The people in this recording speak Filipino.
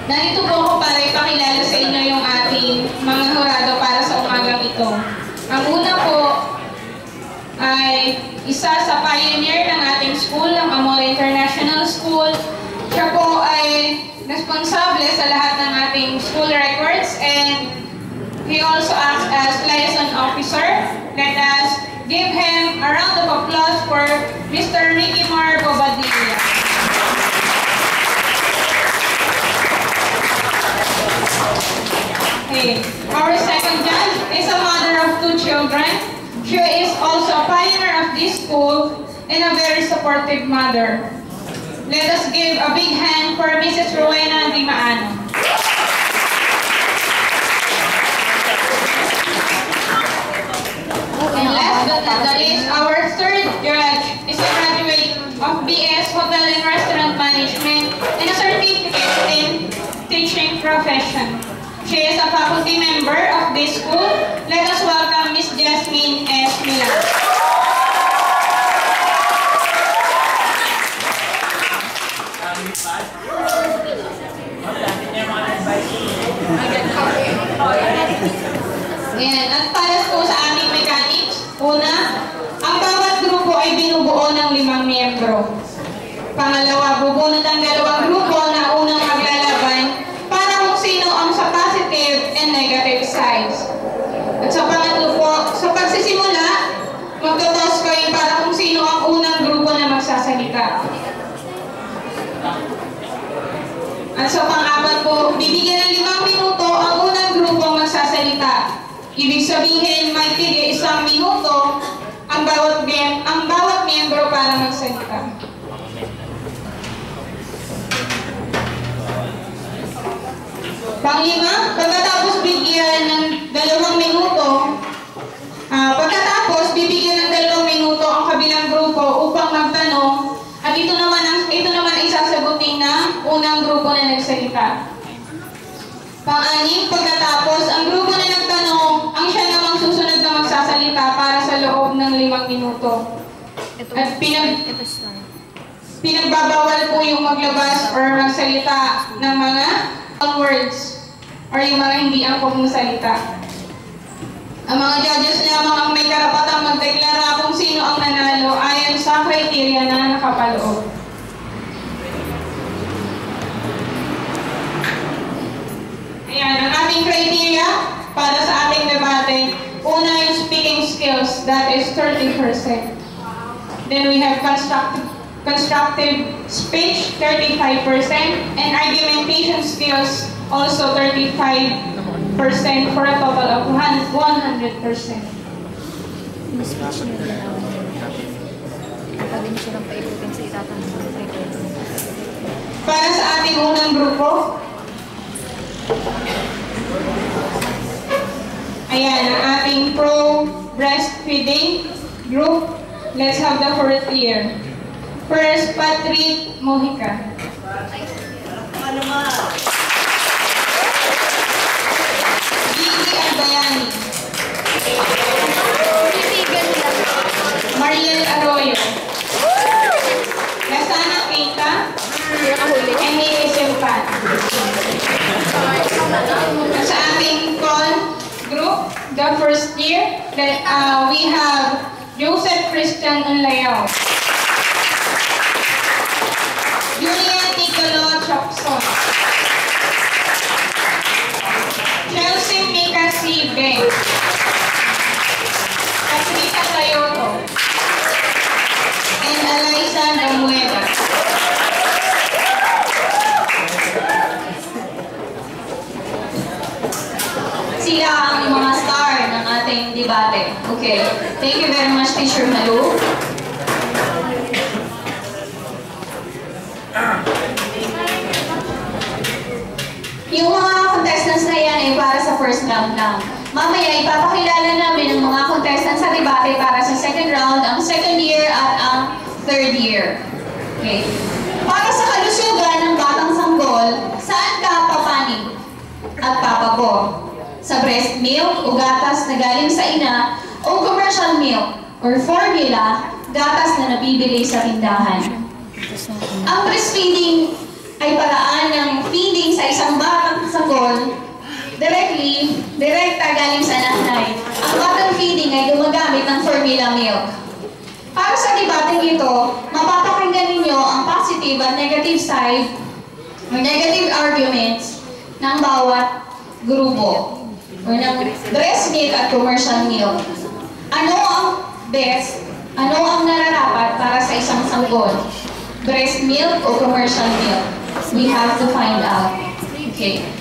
Nandito po ako para ipakilala sa inyo yung ating mga hurado para sa umagang ito. Ang una po ay isa sa pioneer ng ating school, ng Amore International School. Siya po ay responsable sa lahat ng ating school records and he also acts as liaison officer. Let us give him a round of applause for Mr. Ricky Mar Bobadilla. Okay. Our second judge is a mother of 2 children. She is also a pioneer of this school and a very supportive mother. Let us give a big hand for Mrs. Rowena Dimaano. And last but not the least, our third judge is a graduate of BS Hotel and Restaurant Management and a certificate in teaching profession. She is a faculty member of this school. Let us welcome Miss Jasmine S. Milan. Ayan, at para po sa aming mechanics, una, ang bawat grupo ay binubuo ng 5 miyembro. Pangalawa, bubunot ang 2 grupo na unang maglalaban para kung sino ang sa positive and negative sides. At sa pangatlo po, sa pagsisimula, magtotoss kayo para kung sino ang unang grupo na magsasalita. At sa pang-apat po, bibigyan ng 5 minuto ang unang grupo magsasalita. Ibig sabihin, may tigil 1 minuto ang bawat miyembro para magsalita. Pang-5, pagkatapos bibigyan ng 2 minuto, bibigyan ng 2 minuto ang kabilang grupo upang magtanong at ito naman ay sasagutin ng unang grupo na nagsalita. Pang-6, pagkatapos, ang grupo na nagtanong, ang siya namang susunod na magsasalita para sa loob ng 5 minuto. At pinagbabawal po yung maglabas or magsalita ng mga words or yung mga hindi angkop ng salita. Ang mga judges lamang ang may karapatang magdeklara kung sino ang nanalo ayon sa kriteria na nakapaloob. Ayan, ang ating criteria para sa ating debate. Una yung speaking skills, that is 30%. Then we have constructive speech, 35%, and argumentation skills, also 35%, for a total of 100%. Para sa ating unang grupo, ayan, ang ating pro-breastfeeding group. Let's have the first year. First, Patrick Mojica. Gigi Albayani. Mariel Arroyo. Lasana Keita. Emily Sempan. Sa ating call group, the first year, we have Joseph Christian Unlayao, Julian Nicolo Chokson, Chelsea Mika C. Beng, Patricia Tayoto, and Eliza Damueva. Sila ang mga star ng ating debate. Okay. Thank you very much, Teacher Malu. Yung mga contestants na yan ay para sa first round lang. Mamaya, ipapakilala namin ang mga contestants sa debate para sa second round, ang second year at ang third year. Okay. Para sa kalusugan ng batang sanggol, saan ka papanig at papabo? Sa breast milk o gatas na galing sa ina o commercial milk or formula, gatas na nabibili sa tindahan. Ang breastfeeding ay paraan ng feeding sa isang formula milk. Para sa debating ito, mapapakinggan ninyo ang positive at negative side or negative arguments ng bawat grupo o ng breast milk at commercial milk. Ano ang best? Ano ang nararapat para sa isang sanggol? Breast milk o commercial milk? We have to find out. Okay.